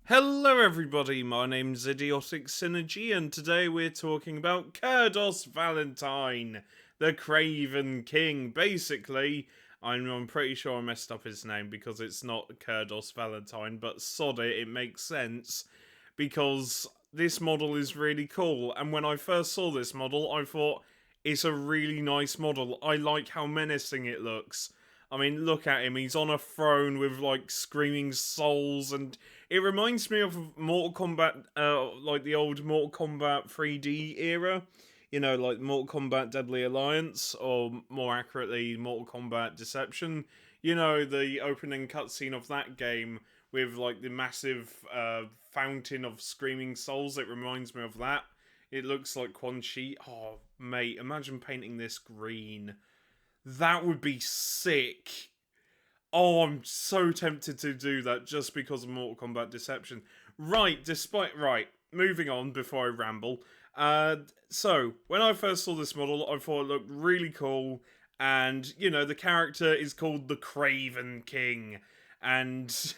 Hello everybody, my name's Idiotic Synergy and today we're talking about Kurdoss Valentine, the Craven King. Basically, I'm pretty sure I messed up his name because it's not Kurdoss Valentine, but sod it, it makes sense because this model is really cool, and when I first saw this model I thought it's a really nice model. I like how menacing it looks. I mean, look at him. He's on a throne with, like, screaming souls, and it reminds me of Mortal Kombat, like the old Mortal Kombat 3D era. You know, like Mortal Kombat Deadly Alliance, or more accurately, Mortal Kombat Deception. You know, the opening cutscene of that game with, like, the massive fountain of screaming souls. It reminds me of that. It looks like Quan Chi. Oh, mate, imagine painting this green. That would be sick. Oh, I'm so tempted to do that just because of Mortal Kombat Deception. Right, moving on before I ramble. So, when I first saw this model, I thought it looked really cool. And, you know, the character is called the Craven King. And,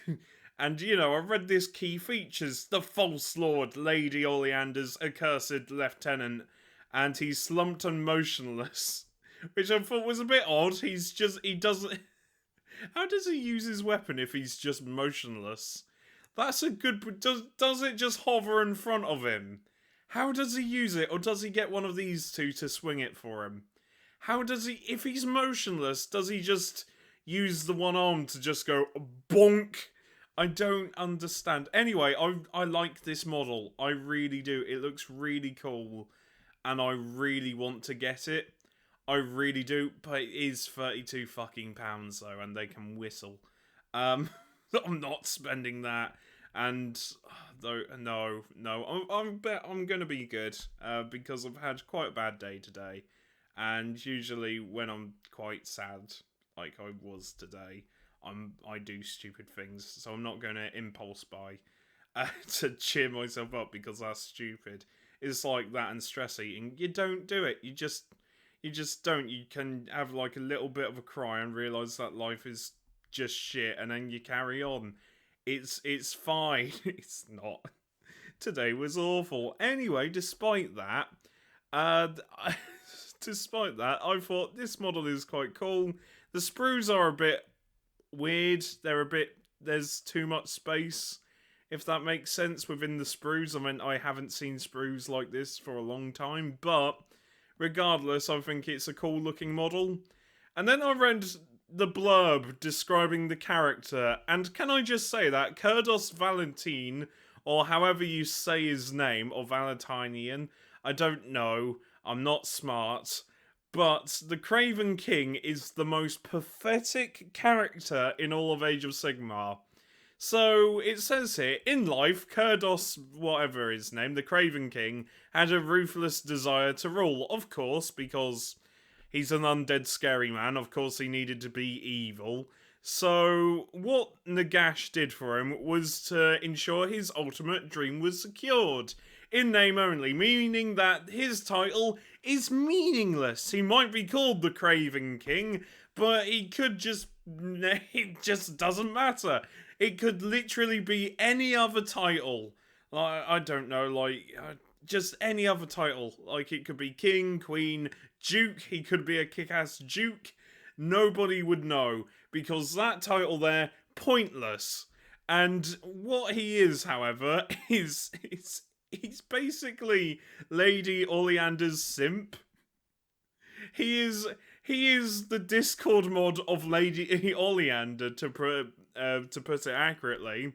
and you know, I read this key features. The False Lord, Lady Oleander's Accursed Lieutenant. And he's slumped and motionless. Which I thought was a bit odd. He doesn't... How does he use his weapon if he's just motionless? That's a good... Does it just hover in front of him? How does he use it? Or does he get one of these two to swing it for him? How does he... If he's motionless, does he just use the one arm to just go bonk? I don't understand. Anyway, I like this model. I really do. It looks really cool. And I really want to get it. I really do, but it is 32 fucking pounds though, and they can whistle. I'm not spending that, and though I'm gonna be good because I've had quite a bad day today, and usually when I'm quite sad, like I was today, I do stupid things, so I'm not gonna impulse buy to cheer myself up because that's stupid. It's like that and stress eating. You don't do it. You just don't. You can have like a little bit of a cry and realise that life is just shit, and then you carry on. It's fine. It's not. Today was awful. Anyway, uh, despite that, I thought this model is quite cool. The sprues are a bit weird. There's too much space, if that makes sense, within the sprues. I mean, I haven't seen sprues like this for a long time, but regardless, I think it's a cool looking model. And then I read the blurb describing the character, and can I just say that Kurdoss Valentine, or however you say his name, or Valentinian, I don't know, I'm not smart, but the Craven King is the most pathetic character in all of Age of Sigmar. So it says here, in life, Kurdoss, whatever his name, the Craven King, had a ruthless desire to rule. Of course, because he's an undead scary man, of course he needed to be evil. So what Nagash did for him was to ensure his ultimate dream was secured. In name only, meaning that his title is meaningless. He might be called the Craven King, but he could just... it just doesn't matter. It could literally be any other title. Like, I don't know, like, just any other title. Like, it could be King, Queen, Duke. He could be a kick-ass Duke. Nobody would know, because that title there, pointless. And what he is, however, is he's basically Lady Oleander's simp. He is the Discord mod of Lady Oleander, to put it accurately.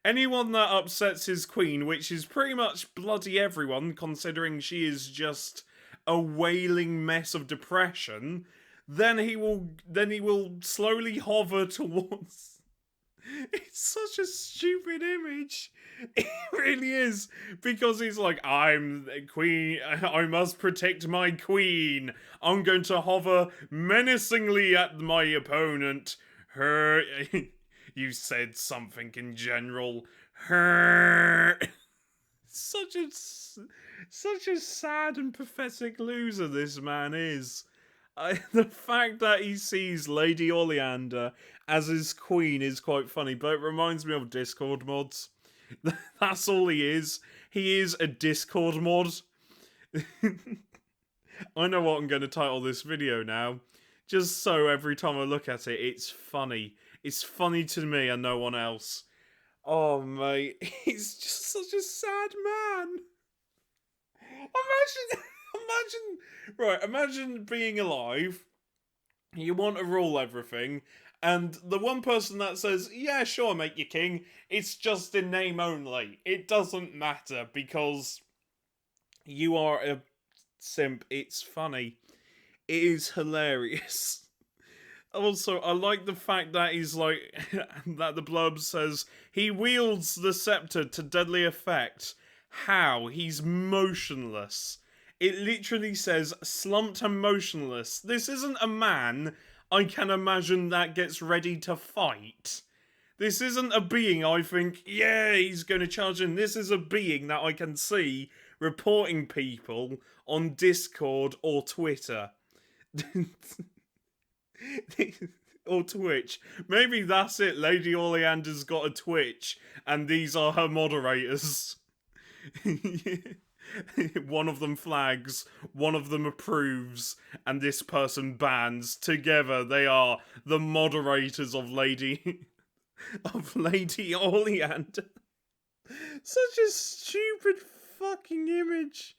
Anyone that upsets his queen, which is pretty much bloody everyone, considering she is just a wailing mess of depression, then he will slowly hover towards... It's such a stupid image. It really is. Because he's like, I'm the queen, I must protect my queen. I'm going to hover menacingly at my opponent. Her... You said something in general. Her... Such a sad and pathetic loser this man is. The fact that he sees Lady Oleander as his queen is quite funny, but it reminds me of Discord mods. That's all he is. He is a Discord mod. I know what I'm going to title this video now. Just so every time I look at it, it's funny. It's funny to me and no one else. Oh, mate. He's just such a sad man. Imagine being alive. You want to rule everything. And the one person that says, yeah, sure, make you king, it's just in name only. It doesn't matter because you are a simp. It's funny. It is hilarious. Also, I like the fact that he's like, that the blurb says, he wields the scepter to deadly effect. How? He's motionless. It literally says, slumped and motionless. This isn't a man I can imagine that gets ready to fight. This isn't a being I think, yeah, he's going to charge in. This is a being that I can see reporting people on Discord or Twitter. Or Twitch. Maybe that's it. Lady Olyander's got a Twitch, and these are her moderators. One of them flags, one of them approves, and this person bans. Together, they are the moderators of Lady Oleander. Such a stupid fucking image.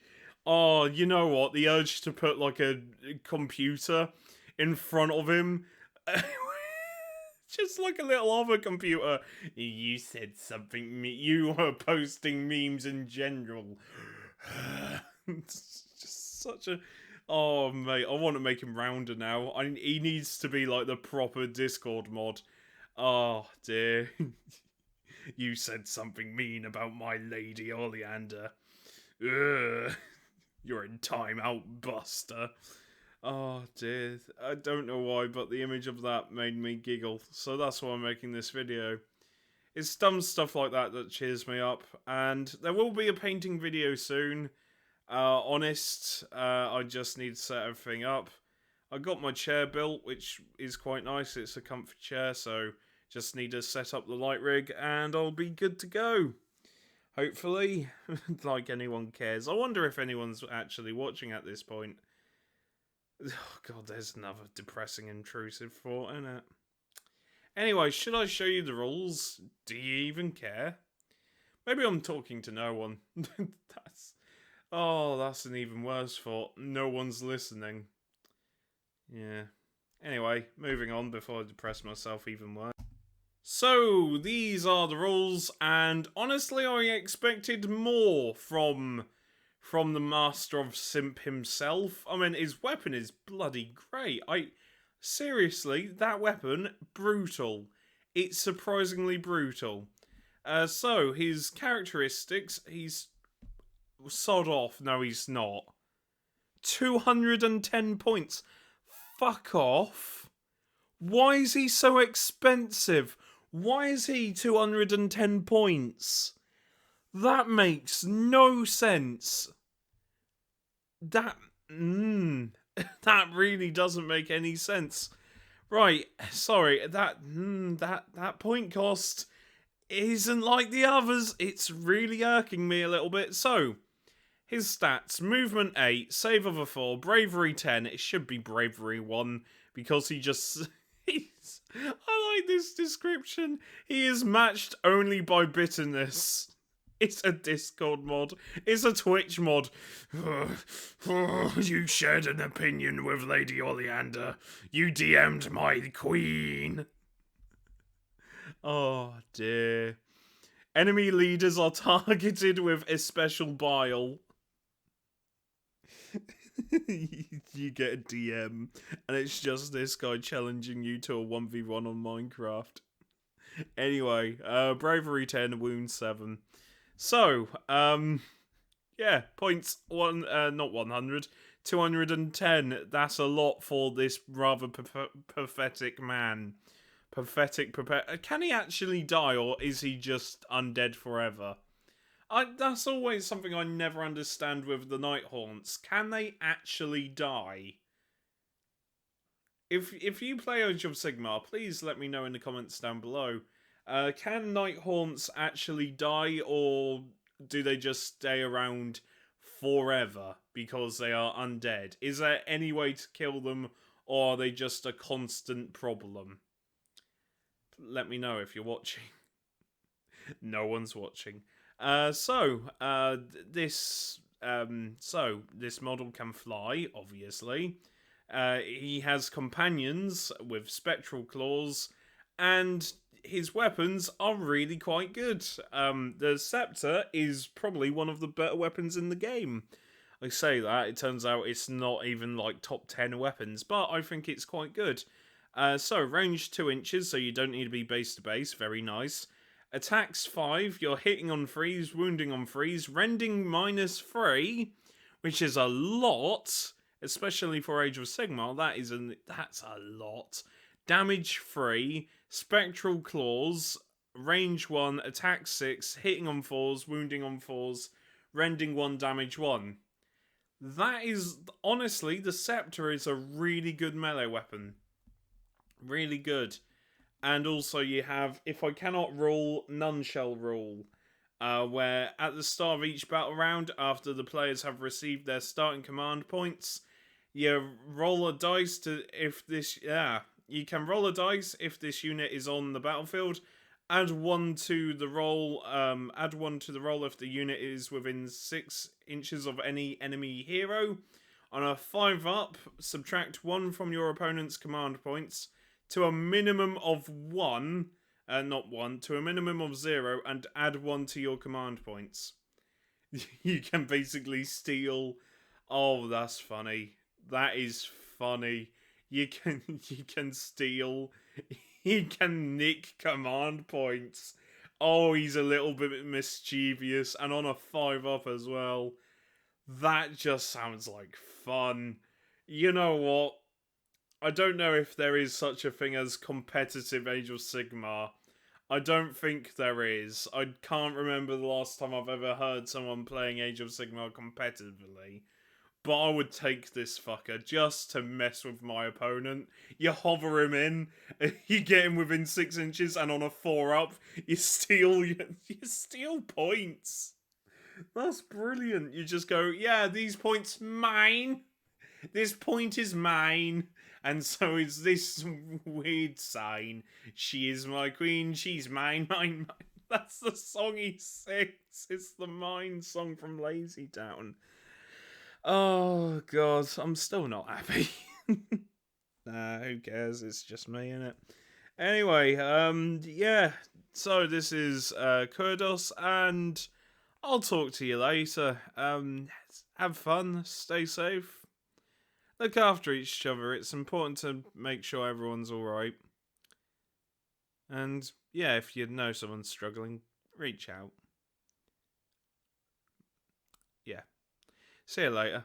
Oh, you know what? The urge to put like a computer in front of him. Just like a little other computer. You said something. You were posting memes in general. It's just such a. Oh, mate. I want to make him rounder now. He needs to be like the proper Discord mod. Oh, dear. You said something mean about my Lady Oleander. Ugh. You're in timeout, Buster. Oh, dear. I don't know why, but the image of that made me giggle. So that's why I'm making this video. It's dumb stuff like that that cheers me up. And there will be a painting video soon. Honest, I just need to set everything up. I got my chair built, which is quite nice. It's a comfy chair, so just need to set up the light rig and I'll be good to go. Hopefully. Like anyone cares. I wonder if anyone's actually watching at this point. Oh god, there's another depressing intrusive thought, isn't it? Anyway, should I show you the rules? Do you even care? Maybe I'm talking to no one. That's an even worse thought. No one's listening. Yeah. Anyway, moving on before I depress myself even worse. So, these are the rules, and honestly I expected more from the Master of Simp himself. I mean, his weapon is bloody great. Seriously, that weapon, brutal. It's surprisingly brutal. So, his characteristics, he's sod off. No, he's not. 210 points. Fuck off. Why is he so expensive? Why is he 210 points? That makes no sense. That really doesn't make any sense. Right, sorry, that point cost isn't like the others. It's really irking me a little bit. So, his stats: movement 8, save of a 4, bravery 10. It should be bravery 1 because he just. I like this description. He is matched only by bitterness. It's a Discord mod. It's a Twitch mod. You shared an opinion with Lady Oleander. You DM'd my queen. Oh dear. Enemy leaders are targeted with especial bile. You get a DM, and it's just this guy challenging you to a 1v1 on Minecraft. Anyway, bravery 10, wound 7. So, yeah, points not 100, 210. That's a lot for this rather pathetic man. Can he actually die, or is he just undead forever? That's always something I never understand with the Nighthaunts. Can they actually die? If you play Age of Sigmar, please let me know in the comments down below. Can Nighthaunts actually die, or do they just stay around forever because they are undead? Is there any way to kill them, or are they just a constant problem? Let me know if you're watching. No one's watching. This model can fly, obviously. He has companions with spectral claws, and his weapons are really quite good. The scepter is probably one of the better weapons in the game. I say that, it turns out it's not even like top 10 weapons, but I think it's quite good. Range 2 inches, so you don't need to be base to base, very nice. Attacks 5, you're hitting on freeze, wounding on freeze, rending -3, which is a lot, especially for Age of Sigmar. That's a lot. Damage 3, spectral claws, range 1, attack 6, hitting on 4s, wounding on 4s, rending 1, damage 1. That is, honestly, the scepter is a really good melee weapon. Really good. And also you have, if I cannot rule, none shall rule. Where at the start of each battle round, after the players have received their starting command points, you roll a dice you can roll a dice if this unit is on the battlefield. Add 1 to the roll. Add 1 to the roll if the unit is within 6 inches of any enemy hero. On a 5-up, subtract 1 from your opponent's command points to a minimum of 1, to a minimum of 0, and add 1 to your command points. You can basically steal. Oh, that's funny. That is funny. You can steal. He can nick command points. Oh, he's a little bit mischievous, and on a 5-up as well. That just sounds like fun. You know what? I don't know if there is such a thing as competitive Age of Sigmar. I don't think there is. I can't remember the last time I've ever heard someone playing Age of Sigmar competitively. But I would take this fucker just to mess with my opponent. You hover him in, you get him within 6 inches, and on a 4-up, you steal points. That's brilliant. You just go, yeah, these points mine. This point is mine. And so it's this weird sign. She is my queen, she's mine, mine, mine. That's the song he sings. It's the Mine song from Lazy Town. Oh, God. I'm still not happy. Nah, who cares? It's just me, innit? Anyway, yeah. So this is Kurdoss, and I'll talk to you later. Have fun, stay safe, look after each other. It's important to make sure everyone's alright. And yeah, if you know someone's struggling, reach out. Yeah. See you later.